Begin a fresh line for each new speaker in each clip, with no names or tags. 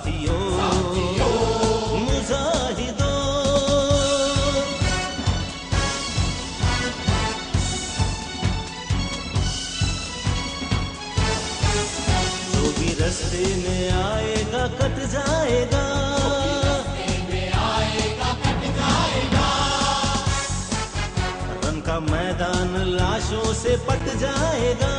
साथियों मुजाहिदों। जो भी रास्ते में आएगा कट जाएगा, रन का मैदान लाशों से पट जाएगा,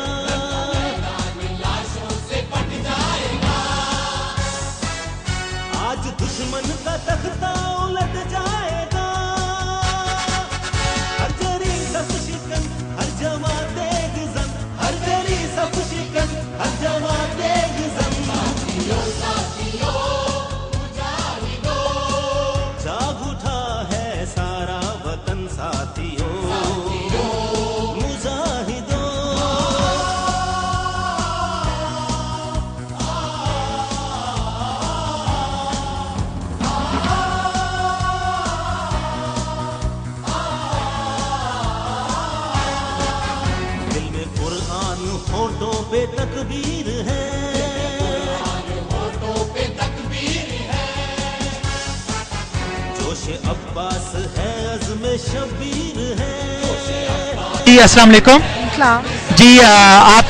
आज दुश्मन का तख्ता उलट जाएगा। हर जरी सब शिकन हर जवा देग जम, हर जरी सब शिकन हर जवा देग जम। साथियों साथियों मुजाहिदों, जाग उठा है सारा वतन साथियों मुजाहिदों। दिल में कुरान होठों पे तकबीर है, जोश अब्बास है अज़्म शबीर है।
जी अस्सलाम वालेकुम जी, आप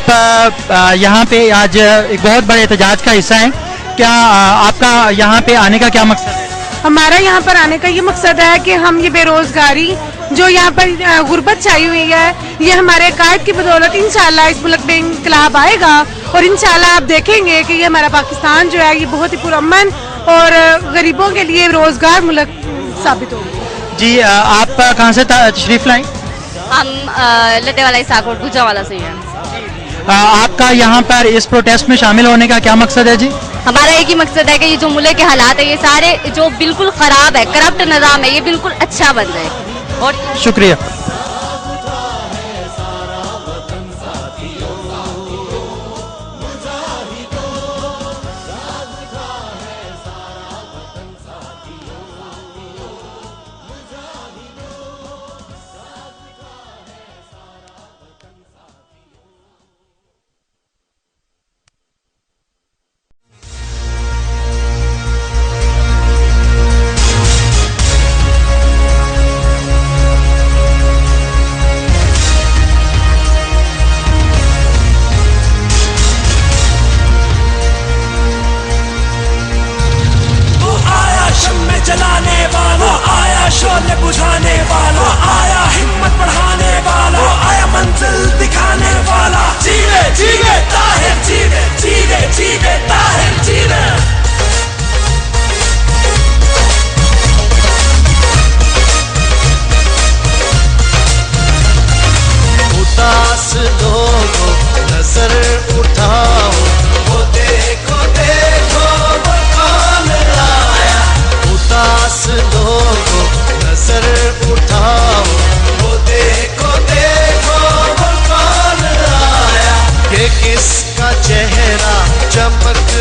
यहाँ पे आज एक बहुत बड़े एहतजाज का हिस्सा हैं। क्या आपका यहाँ पे आने का क्या मकसद है?
हमारा यहाँ पर आने का ये मकसद है कि हम ये बेरोजगारी जो यहाँ पर गुर्बत छाई हुई है, ये हमारे कायद की बदौलत इंशाल्लाह इस मुल्क में इंकलाब आएगा और इंशाल्लाह आप देखेंगे कि ये हमारा पाकिस्तान जो है ये बहुत ही पुरअमन और गरीबों के लिए रोजगार मुल्क साबित होगा।
जी आप कहाँ से तशरीफ लाई?
हम लटेवाला इसाकोट गुजरावाला से हैं।
आपका यहाँ पर इस प्रोटेस्ट में शामिल होने का क्या मकसद है? जी
हमारा एक ही मकसद है कि ये जो मुल्क के हालात है ये सारे जो बिल्कुल खराब है, करप्ट निज़ाम है, ये बिल्कुल अच्छा बन जाए। और
शुक्रिया।
जलाने वाला आया, शोले बुझाने वाला आया, हिम्मत बढ़ाने वाला आया, मंजिल दिखाने वाला। जीवे जीवे ताहिर जीवे, जीवे जीवे ताहिर जीवे। उदास लोगों नजर उठाओ, वो देखो देखो वो कौन आया। उदास लोगों नजर उठाओ, वो देखो देखो वो कौन आया। ये किसका चेहरा चमक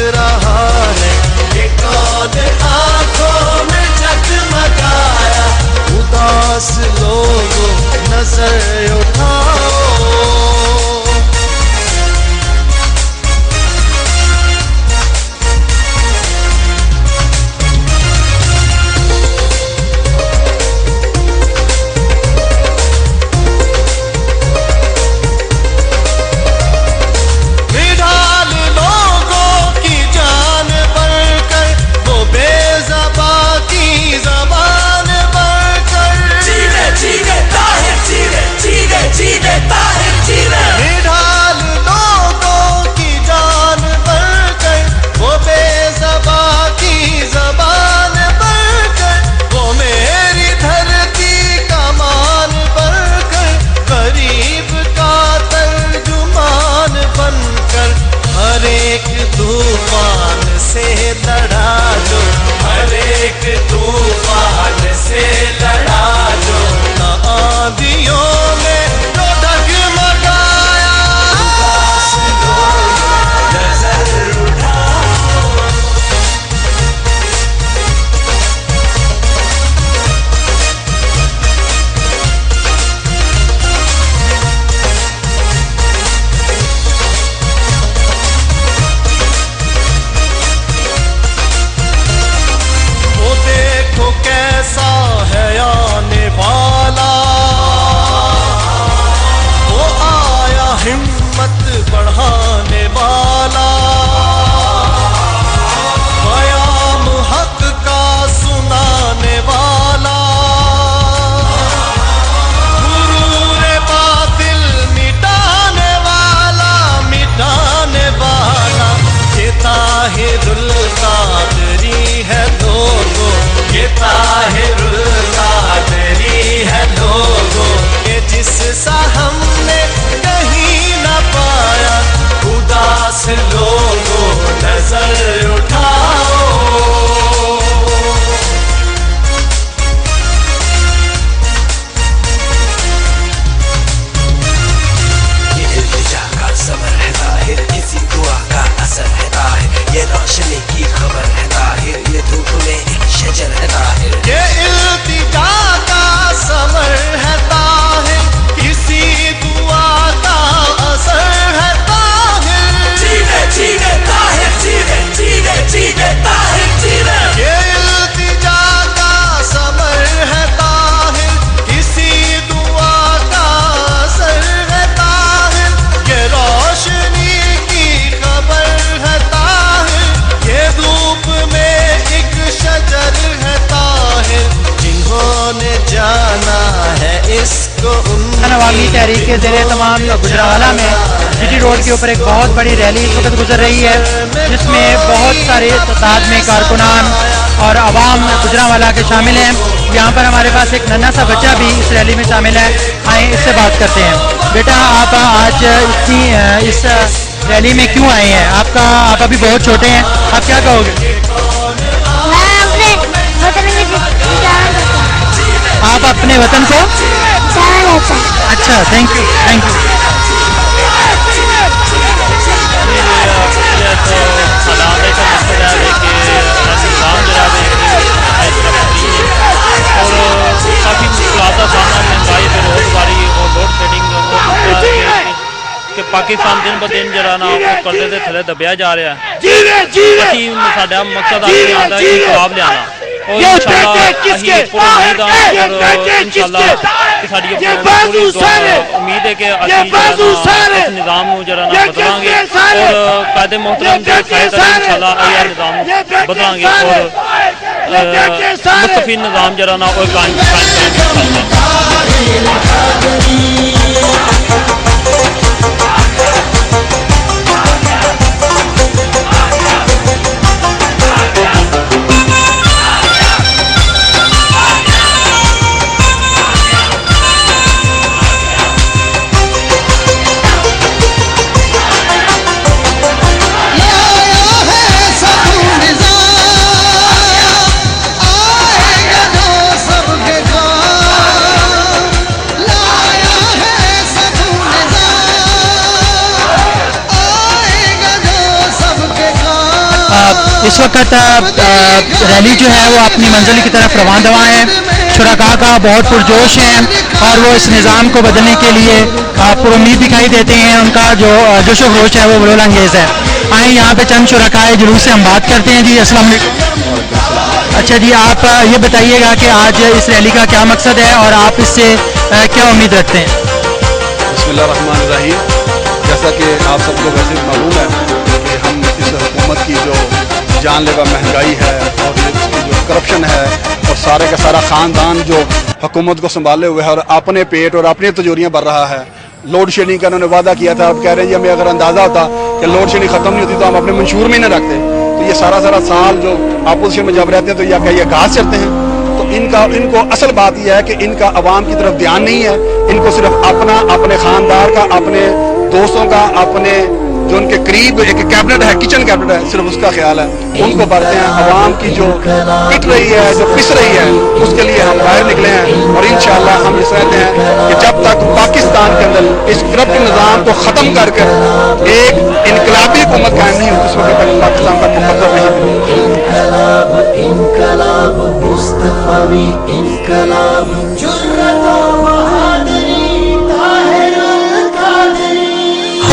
ताहिरुल कादरी है लोगों, ये ताहिरुल कादरी है लोगों, ये जिससा हमने कहीं न पाया, उदास लोगों नजर उठाओ।
सबर है ताहिर, किसी दुआ का असर है ताहिर, ये रोशनी की खबर है ताहिर, ये धूप में एक शजर है ताहिर,
ये इल्तिजा का सबर है ताहिर, किसी दुआ का असर है ताहिर।
जीवे जीवे ताहिर, जीवे जीवे जीवे ताहिर जीवे।
ये इल्तिजा का सबर है ताहिर, किसी दुआ का असर है ताहिर, ये रोशनी की खबर है ताहिर, ये धूप में एक शजर है ताहिर, जिन्होंने जाना है इसको
अवामी तहरीक के ज़रिए तमाम गुजरावाला में सिटी रोड के ऊपर एक बहुत बड़ी रैली इस वक्त गुजर रही है, जिसमें बहुत सारे तादाद में कारकुनान और अवाम गुजरावाला के शामिल हैं। यहाँ पर हमारे पास एक नन्हा सा बच्चा भी इस रैली में शामिल है, आए इससे बात करते हैं। बेटा, आप आज इतनी इस रैली में क्यों आए हैं? आप अभी बहुत छोटे हैं, आप क्या कहोगे? आप अपने वतन को अच्छा, थैंक यू थैंक यू।
काफ़ी मुश्किलात का सामना महंगाई, बेरोजगारी और लोड शेडिंग कि पाकिस्तान दिन ब दिन जरा ना कर्जे के थले दबिया जा रहा है। साडा मकसद आगे आता है कि जवाब लियाना और उम्मीद है कि इस निज़ाम जरा ना बदलांगे और कायदे मोहतरम के इंशाल्लाह निज़ाम बदलांगे और मुस्तफी निज़ाम जरा ना और कायम
इस वक्त रैली जो है वो अपनी मंजिल की तरफ रवाना है। शुरका का बहुत पुरजोश हैं और वो इस निज़ाम को बदलने के लिए पुरुम्मीद दिखाई देते हैं। उनका जो जोश व खरोश है वो बड़ोल अंगेज़ है। आए यहाँ पे चंद शुरकाए जुलूस से हम बात करते हैं। जी अस्सलाम वालेकुम। अच्छा जी, आप ये बताइएगा कि आज इस रैली का क्या मकसद है और आप इससे क्या उम्मीद रखते हैं?
बिस्मिल्लाहिर्रहमानिर्रहीम। जैसा कि आप सबको वैसे मालूम है कि हम इस हुकूमत की जो जानलेवा महंगाई है और इसकी जो करप्शन है और सारे का सारा ख़ानदान जो हुकूमत को संभाले हुए है और अपने पेट और अपनी तिजोरियाँ भर रहा है। लोड शेडिंग का उन्होंने वादा किया था, अब कह रहे हैं जी हमें अगर अंदाज़ा होता कि लोड शेडिंग ख़त्म नहीं होती तो हम अपने मंशूर में न रखते। तो ये सारा साल जो अपोजिशन में जब रहते हैं तो या घास चलते हैं। तो इनको असल बात यह है कि इनका अवाम की तरफ ध्यान नहीं है। इनको सिर्फ अपने ख़ानदार का, अपने दोस्तों का, अपने जो उनके करीब एक कैबिनेट है, किचन कैबिनेट है, सिर्फ उसका ख्याल है। उनको बढ़ते हैं। अवाम की जो पिट रही है, जो पिस रही है, उसके लिए हम बाहर निकले हैं और इंशाअल्लाह हम इस रहते हैं कि जब तक पाकिस्तान के अंदर इस करप्ट निज़ाम को ख़त्म करके एक इनकलाबी हुकूमत कायम नहीं होती, उस वक्त तक पाकिस्तान का मुकद्दर नहीं।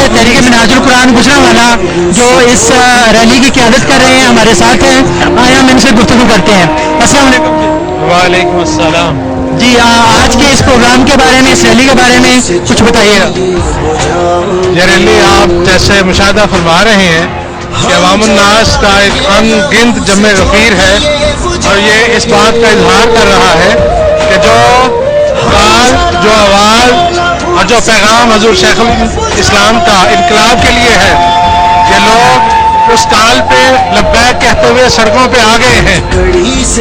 तहरीक मिनाजुल कुरान गुजरावाला जो इस रैली की क़यादत कर रहे हैं हमारे साथ हैं। आए हम इनसे गुफ्तगू करते हैं। अस्सलाम वालेकुम।
वालेकुम अस्सलाम।
जी, आज के इस प्रोग्राम के बारे में, इस रैली के बारे में कुछ बताइएगा।
ये रैली आप जैसे मुशाहिदा फरमा रहे हैं कि अवामुन्नास का एक अनगिनत जमे गफीर है और ये इस बात का इजहार कर रहा है कि जो काल, जो आवाज़ और जो पैगाम हजूर शेखुल इस्लाम का इनकलाब के लिए है, ये लोग उस ताल पे लब्बैक कहते हुए सड़कों पे आ गए हैं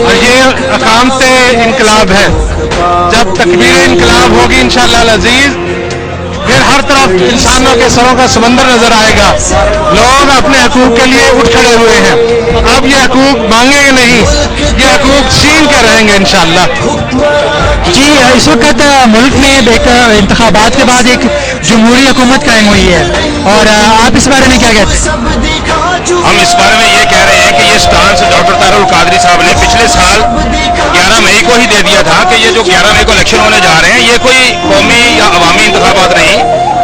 और ये अकामते इनकलाब है। जब तकबीर इनकलाब होगी इंशाअल्लाह अज़ीज, फिर हर तरफ इंसानों के सरों का समंदर नजर आएगा। लोग अपने हकूक के लिए उठ खड़े हुए हैं। अब ये हकूक मांगेंगे नहीं, ये हकूक छीन कर रहेंगे इंशाअल्लाह।
जी, इस वक्त मुल्क में इंतखाबात के बाद एक जमहूरी हुकूमत कायम हुई है और आप इस बारे में क्या कहते हैं?
हम इस बारे में ये कह रहे हैं कि ये स्टांस डॉक्टर तारुल कादरी साहब ने पिछले साल 11 मई को ही दे दिया था कि ये जो 11 मई को इलेक्शन होने जा रहे हैं ये कोई कौमी या अवामी इंतखाबात नहीं,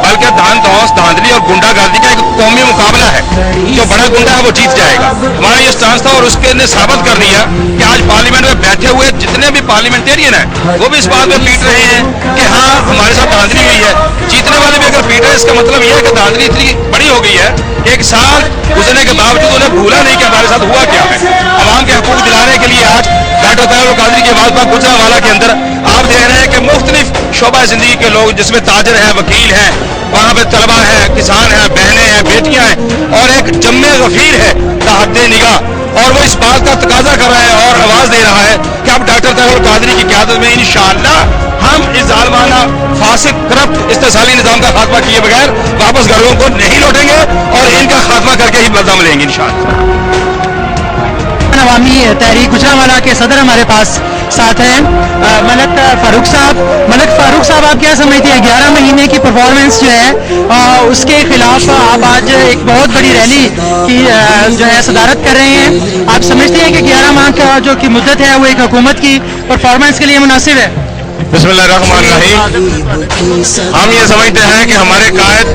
बल्कि धांधली और गुंडागर्दी का एक कौमी मुकाबला है। जो बड़ा गुंडा है वो जीत जाएगा। हमारा ये स्टांस था और उसके ने साबित कर दिया कि आज पार्लियामेंट में बैठे हुए जितने भी पार्लियामेंटेरियन हैं वो भी इस बात में पीट रहे हैं कि हाँ हमारे साथ धांधली हुई है। जीतने वाले भी अगर पीट रहे हैं इसका मतलब यह है कि धांधली इतनी बड़ी हो गई है कि 1 साल गुजरने के बावजूद उन्हें भूला नहीं कि हमारे साथ हुआ क्या है। आवाम के हकूक दिलाने के लिए आज डॉक्टर तारुल कादरी के आवाज पर गुजरांवाला के अंदर आप देख रहे हैं कि मुख्तलिफ शोबा जिंदगी के लोग जिसमें ताजर हैं, वकील हैं, वहाँ पे तलबा है, किसान है, बहनें हैं, बेटियां हैं और एक जम्मे गफीर है ताहते निगाह, और वो इस बात का तकाजा कर रहा है और आवाज दे रहा है कि अब डॉक्टर तारुल कादरी की क़यादत में इंशाअल्लाह हम इस जालिमाना फासिक करप्ट इस्तेसाली निजाम का खात्मा किए बगैर वापस घरों को नहीं लौटेंगे और इनका खात्मा करके ही बदम लेंगे इंशाअल्लाह।
अवामी तहरीक गुजरांवाला के सदर हमारे पास साथ हैं मलक फारूक साहब। मलक फारूक साहब, आप क्या समझते हैं 11 महीने की परफॉर्मेंस जो है उसके खिलाफ आप आज एक बहुत बड़ी रैली की जो है सदारत कर रहे हैं। आप समझते हैं कि 11 माह का जो की मुद्दत है वो एक हुकूमत की परफॉर्मेंस के लिए मुनासिब है?
बिस्मिल्लाहिर्रहमानिर्रहीम। हम ये समझते हैं कि हमारे कायद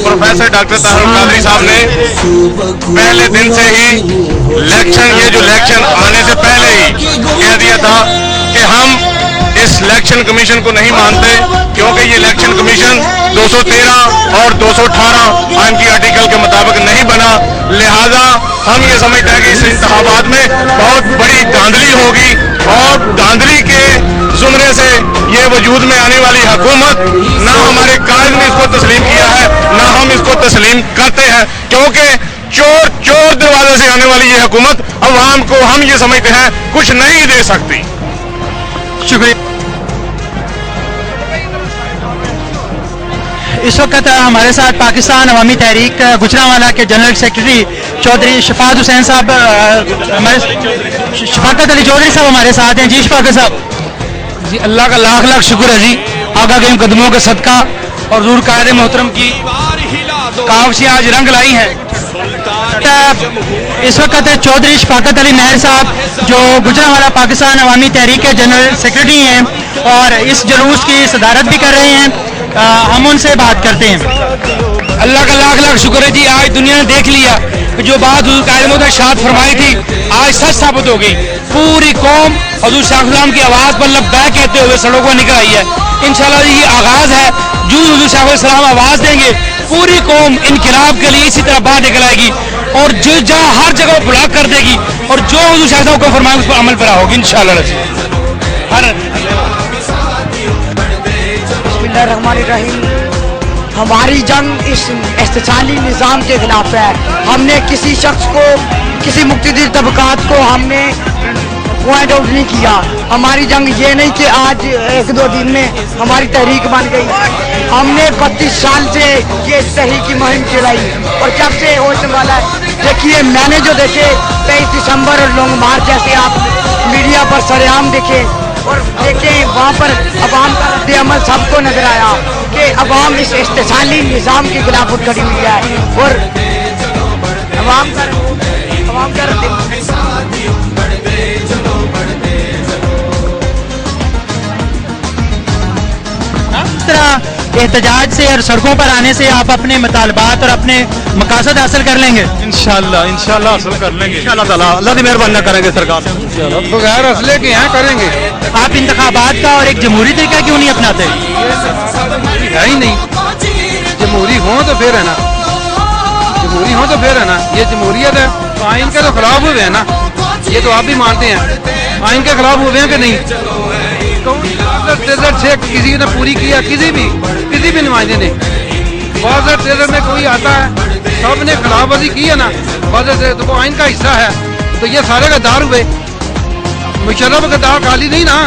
प्रोफेसर डॉक्टर तारुल कादरी साहब ने पहले दिन से ही इलेक्शन आने से पहले ही कह दिया था कि हम इस इलेक्शन कमीशन को नहीं मानते क्योंकि ये इलेक्शन कमीशन 213 और 218 आईएम की आर्टिकल के मुताबिक नहीं बना। लिहाजा हम ये समझते हैं कि इस इंतखाबात में बहुत बड़ी धांधली होगी और धांधली के जुमरे से ये वजूद में आने वाली हुकूमत ना हमारे कायद ने इसको तस्लीम किया है ना हम इसको तस्लीम करते हैं, क्योंकि चोर दरवाजे से आने वाली ये हुकूमत अवाम को हम ये समझते हैं कुछ नहीं दे सकती।
शुक्रिया। इस वक्त हमारे साथ पाकिस्तान अवामी तहरीक गुजरांवाला के जनरल सेक्रेटरी चौधरी शफाकत हुसैन साहब शफाकत अली चौधरी साहब हमारे साथ हैं। जी शफाकत साहब।
जी, अल्लाह का लाख लाख शुक्र है जी, आका के कदमों का सदका और दूर कायदे मोहतरम की कावशी आज रंग लाई है।
इस वक्त चौधरी शफाकत अली महर साहब जो गुजरांवाला पाकिस्तान अवामी तहरीक के जनरल सेक्रेटरी हैं और इस जुलूस की सदारत भी कर रहे हैं, हम उनसे बात करते हैं।
अल्लाह का लाख लाख शुक्र है जी, आज दुनिया ने देख लिया कि जो बात हुजूर कायद ने शाद फरमाई थी आज सच साबित हो गई। पूरी कौम हुजूर सल्लल्लाहु की आवाज़ पर लब्बैक कहते हुए सड़कों पर निकल आई है। इंशाअल्लाह ये आगाज़ है, जो हुजूर सल्लल्लाहु आवाज़ देंगे पूरी कौम इनकलाब के लिए इसी तरह बाहर निकल आएगी और जो जहाँ हर जगह ब्लॉक कर देगी और जो हुजूर सल्लल्लाहु को फरमाए उस पर अमल पैरा होगी इंशाअल्लाह।
हमारी जंग इस इस्तेसाली निज़ाम के खिलाफ है। हमने किसी शख्स को, किसी मुक्तदीर तबकात को हमने पॉइंट आउट नहीं किया। हमारी जंग ये नहीं कि आज 1-2 दिन में हमारी तहरीक बन गई। हमने 32 साल से ये तहरीक की मुहिम चलाई और जब से होने वाला है देखिए, मैंने जो देखे 23 दिसंबर और लॉन्ग मार्च जैसे आप मीडिया पर सरेआम देखे और देखें वहाँ पर अवाम का रद्द-ए-अमल सबको नजर आया कि अवाम इस इस्तेसाली निज़ाम के खिलाफ उठ खड़ी हुई है और अवाम का
एहतजाज से और सड़कों पर आने से आप अपने मुतालबात और अपने मकासद हासिल कर लेंगे?
इंशाल्लाह हासिल कर लेंगे इंशाल्लाह ताला। अल्लाह की मेहरबानी ना करेंगे सरकार
बगैर असले के यहाँ करेंगे।
आप इंतखाबात का और एक जमहूरी तरीका क्यों नहीं अपनाते?
है ही नहीं। जमहूरी हो तो फिर है ना, जमहूरी हो तो फिर है ना। ये जमहूरियत है तो आइन के तो खिलाफ हुए हैं ना, ये तो आप भी मानते हैं। आइन के खिलाफ हुए हैं कि नहीं? से किसी ने पूरी किया, किसी भी नुमाइंदे ने। में कोई आता है
सब ने खिलाफवर्जी की है ना, वजह से तो वो आइन का हिस्सा है, तो ये सारे गद्दार हुए। मुशर्रफ गद्दार खाली नहीं ना,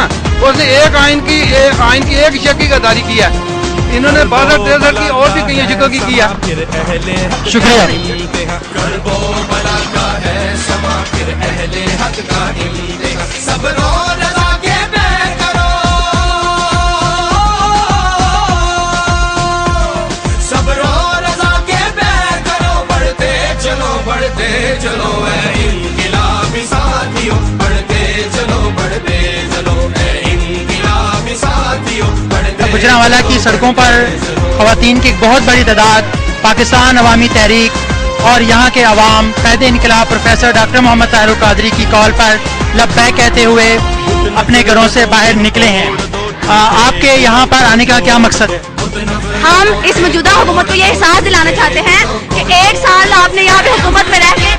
उसने एक आइन की एक शक की गद्दारी की है। इन्होंने 62-63 की और भी कई जगह की किया।
शुक्रिया।
चलो इनकिलाबी साथियों, बढ़ते चलो इनकिलाबी साथियों।
गुजरांवाला की सड़कों पर ख़वातीन की एक बहुत बड़ी तादाद पाकिस्तान अवामी तहरीक और यहाँ के अवाम क़ायदे इनकलाब प्रोफेसर डॉक्टर मोहम्मद ताहिर कादरी की कॉल पर लब्बैक कहते हुए अपने घरों से बाहर निकले हैं। आपके यहाँ पर आने का क्या मकसद है?
हम इस मौजूदा हुकूमत को ये एहसास दिलाना चाहते हैं कि एक साल आपने यहाँ पे हुकूमत में रह के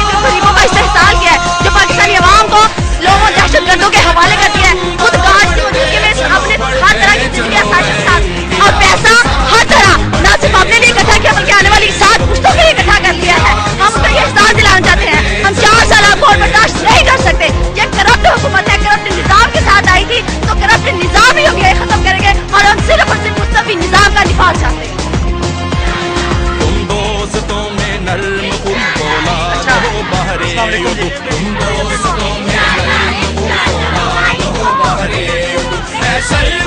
जो गरीबों का इस्तेहसाल किया है, जो पाकिस्तानी अवाम को लोगों दहशतगर्दों के हवाले कर दिया है, खुद गार्ड की वजह के लिए अपने हर तरह की जिंदगी शासन साथ और पैसा हर तरह न सिर्फ अपने लिए इकट्ठा किया बल्कि आने वाली 7 पुश्तों के लिए इकट्ठा कर लिया है। हम उसका ये एहसास दिलाना चाहते हैं। हम 4 साल आपको और बर्दाश्त नहीं कर सकते। ये करप्ट हुकूमत है, करप्ट निजाम के साथ आई थी, तो करप्ट निजाम ही होगी खत्म करेंगे और हम सिर्फ और सिर्फ मुस्तफी निजाम का निफाज चाहते हैं।
तुम दोस्तों में नर्म खुद बोला हो बहरे, तुम दोस्तों में नर्म खुद बोला हो बहरे, ऐसे ही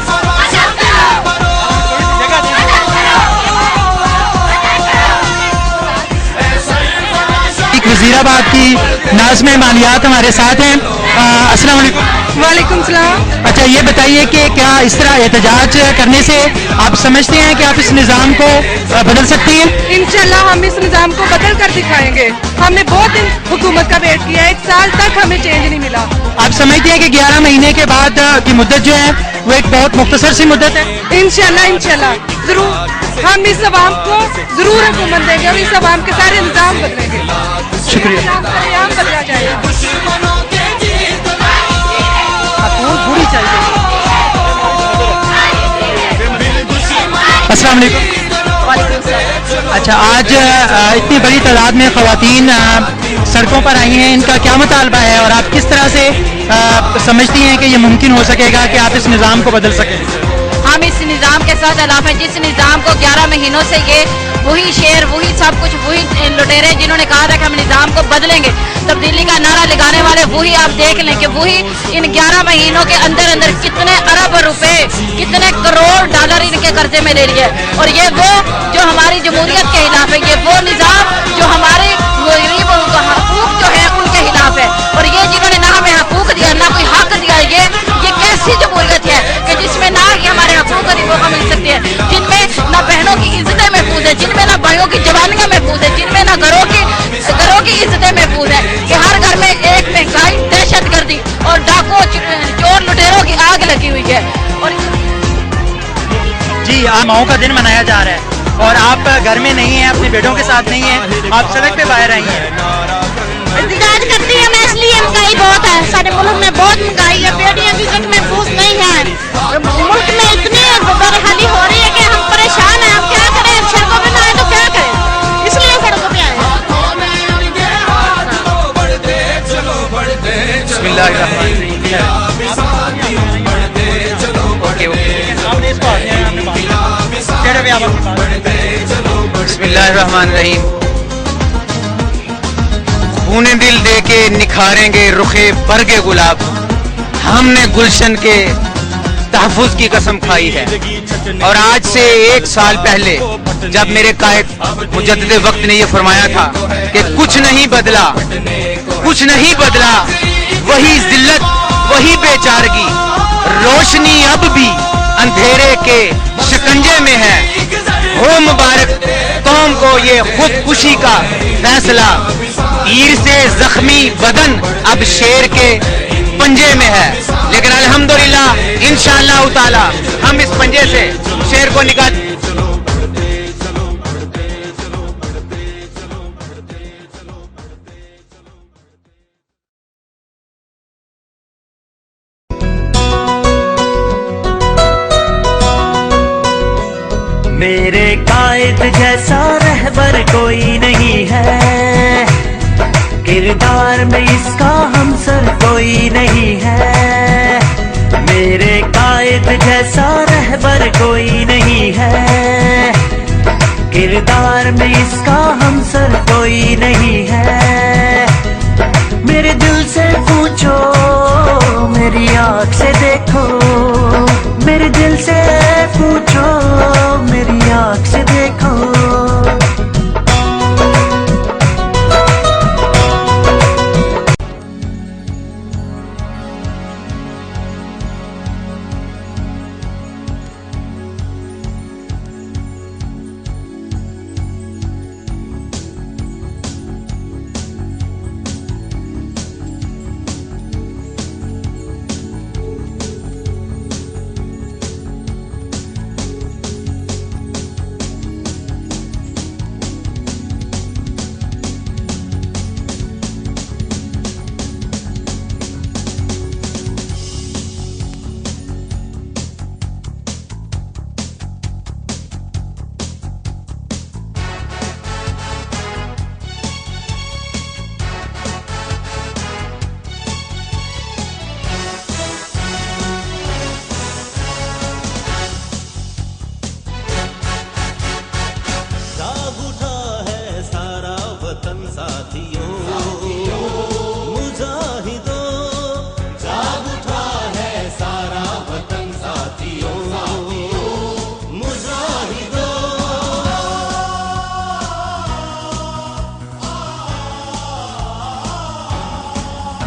वज़ीराबाद की नाज़िम मालियात हमारे साथ हैं। अस्सलाम वालेकुम।
वालेकुम सलाम।
अच्छा, ये बताइए कि क्या इस तरह एहतजाज करने से आप समझते हैं कि आप इस निज़ाम को बदल सकती हैं?
इंशाल्लाह हम इस निज़ाम को बदल कर दिखाएंगे। हमने बहुत दिन हुकूमत का वेट किया, 1 साल तक हमें चेंज नहीं मिला।
आप समझते हैं कि 11 महीने के बाद की मुद्दत जो है वो एक बहुत मुख्तसर सी मुद्दत है?
इंशाल्लाह जरूर हम इस अवाम को जरूर हुकूमत देंगे और इस अवाम के सारे निज़ाम बदलेंगे।
शुक्रिया।
बदला जाएगा।
पूरी चाहिए। अस्सलाम वालेकुम। अच्छा, आज इतनी बड़ी तादाद में ख़वातीन सड़कों पर आई हैं, इनका क्या मुतालबा है और आप किस तरह से समझती हैं कि ये मुमकिन हो सकेगा कि आप इस निज़ाम को बदल सकें?
हम इस निज़ाम के साथ अलाफ हैं, जिस निज़ाम को 11 महीनों से ये वही शेर, वही सब कुछ, वही लुटेरे जिन्होंने कहा था कि हम निज़ाम को बदलेंगे, तब्दीली का नारा लगाने वाले वही आप देख लें कि वही इन 11 महीनों के अंदर अंदर कितने अरब रुपए, कितने करोड़ डॉलर इनके कर्जे में ले लिए। और ये वो जो हमारी जमहूरियत के खिलाफ है, ये वो निज़ाम जो हमारे गरीबों को हकूक जो है उनके खिलाफ है। और ये जिन्होंने ना हमें हकूक दिया, ना कोई हक दिया, ये कैसी जमहूरियत है कि जिसमें ना ही हमारे हकूक गरीबों को मिल सकते हैं, जिनमें ना बहनों की इज्जतें महफूज है, जिनमें ना भाइयों की जवानियां महफूज है, जिनमें ना घरों की इज्जतें महफूज है, कि हर घर में एक महंगाई, दहशतगर्दी और डाकुओं, चोर लुटेरों की आग लगी हुई है। और
जी, आज माओ का दिन मनाया जा रहा है और आप घर में नहीं हैं, अपने बेटों के साथ नहीं हैं, आप सड़क पे बाहर आई हैं।
एहतजाज करती है मैं इसलिए, महंगाई बहुत है सारे मुल्क में, बहुत महंगाई है, बेटियां की इज्जत महफूज नहीं है, मुल्क में इतनी बदहाली हो रही है कि हम परेशान हैं। हम क्या करें, सड़कों पे ना आए तो क्या करें, इसलिए सड़कों पे आए।
बिस्मिल्लाहिर्रहमानिर्रहीम। खूने दिल दे के निखारेंगे रुखे बरगे गुलाब, हमने गुलशन के तहफ़्फ़ुज़ की कसम खाई है। और आज से 1 साल पहले जब मेरे कायद मुजद्दिद वक्त ने यह फरमाया था कि कुछ नहीं बदला, वही जिल्लत, वही बेचारगी, रोशनी अब भी अंधेरे के शिकंजे में है। हो मुबारक कौम को ये खुदकुशी का फैसला, तीर से जख्मी बदन अब शेर के पंजे में है। लेकिन अल्हम्दुलिल्लाह इंशाअल्लाह ताला हम इस पंजे से शेर को निकाल।
मेरे कायद जैसा रहबर कोई नहीं है, किरदार में इसका हमसर कोई नहीं है। मेरे कायद जैसा रहबर कोई नहीं है, किरदार में इसका हमसर कोई नहीं है। मेरे दिल से पूछो, मेरी आँख से देखो, मेरे दिल से पूछो, मेरी आँख से देखो।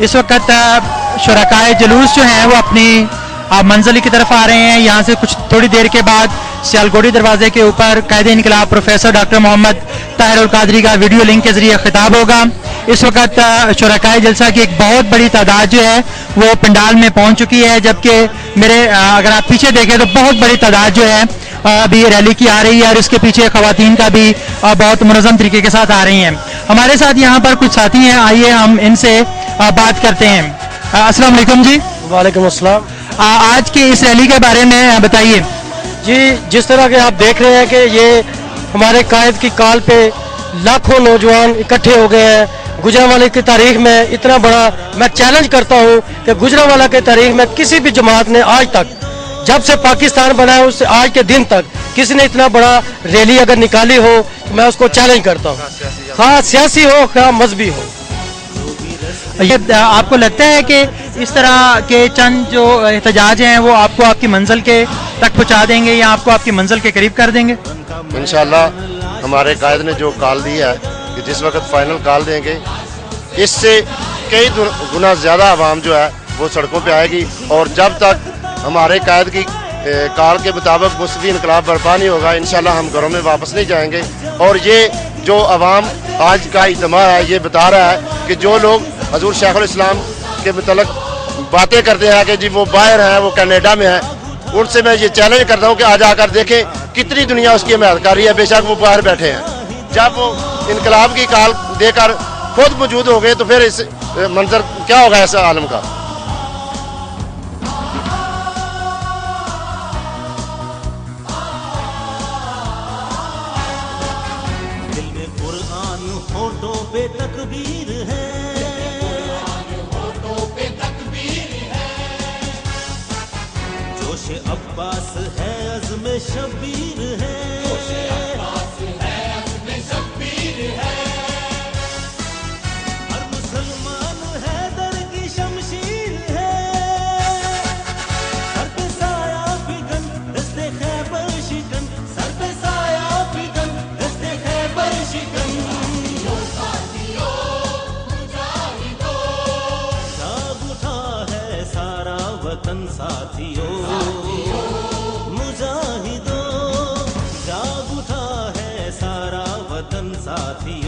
इस वक्त शुरकाए जुलूस जो हैं वो अपनी मंजिल की तरफ आ रहे हैं। यहाँ से कुछ थोड़ी देर के बाद सियालकोटी दरवाजे के ऊपर कायदे इनकलाब प्रोफेसर डॉक्टर मोहम्मद ताहिर अल कादरी का वीडियो लिंक के जरिए खिताब होगा। इस वक्त शुरकाए जलसा की एक बहुत बड़ी तादाद जो है वो पंडाल में पहुंच चुकी है, जबकि मेरे अगर आप पीछे देखें तो बहुत बड़ी तादाद जो है अभी रैली की आ रही है और इसके पीछे खवातीन का भी बहुत मुनज़्ज़म तरीके के साथ आ रही हैं। हमारे साथ यहाँ पर कुछ साथी हैं, आइए हम इनसे बात करते हैं। अस्सलाम वालेकुम जी।
वालेकुम अस्सलाम।
आज की इस रैली के बारे में बताइए
जी। जिस तरह के आप देख रहे हैं कि ये हमारे कायद की कॉल पे लाखों नौजवान इकट्ठे हो गए हैं। गुजरांवाला की तारीख में इतना बड़ा मैं चैलेंज करता हूँ कि गुजरांवाला की तारीख में किसी भी जमात ने आज तक, जब से पाकिस्तान बना है उससे आज के दिन तक किसी ने इतना बड़ा रैली अगर निकाली हो तो मैं उसको चैलेंज करता हूँ, हाँ सियासी हो हाँ मजहबी हो।
ये आपको लगता है कि इस तरह के चंद जो एहतजाज हैं वो आपको आपकी मंजिल के तक पहुंचा देंगे या आपको आपकी मंजिल के करीब कर देंगे?
इंशाल्लाह हमारे कायद ने जो कॉल दी है कि जिस वक्त फाइनल कॉल देंगे, इससे कई गुना ज़्यादा आवाम जो है वो सड़कों पे आएगी। और जब तक हमारे कायद की कॉल के मुताबिक मुस्लिम इनकलाब बर्पा नहीं होगा, इंशाल्लाह हम घरों में वापस नहीं जाएंगे। और ये जो आवाम आज का इज्तिमा है ये बता रहा है कि जो लोग हजूर शेखुल इस्लाम के मतलब बातें करते हैं कि जी वो बाहर हैं, वो कनाडा में हैं, उनसे मैं ये चैलेंज करता हूँ कि आज आकर देखें कितनी दुनिया उसकी हमायत कर रही है, बेशक वो बाहर बैठे हैं। जब वो इनकलाब की कॉल देकर खुद मौजूद हो गए तो फिर इस मंजर क्या होगा ऐसा आलम का।
अब्बास है अज़्म शबीर है, हर मुसलमान है दर की शमशीर है। सर पे साया फिगन दस्ते खैबर शिकन, सर पे साया फिगन दस्ते खैबर शिकन। जाग उठा है सारा वतन साथियों, मुजाहिदों जाग उठा है सारा वतन साथी।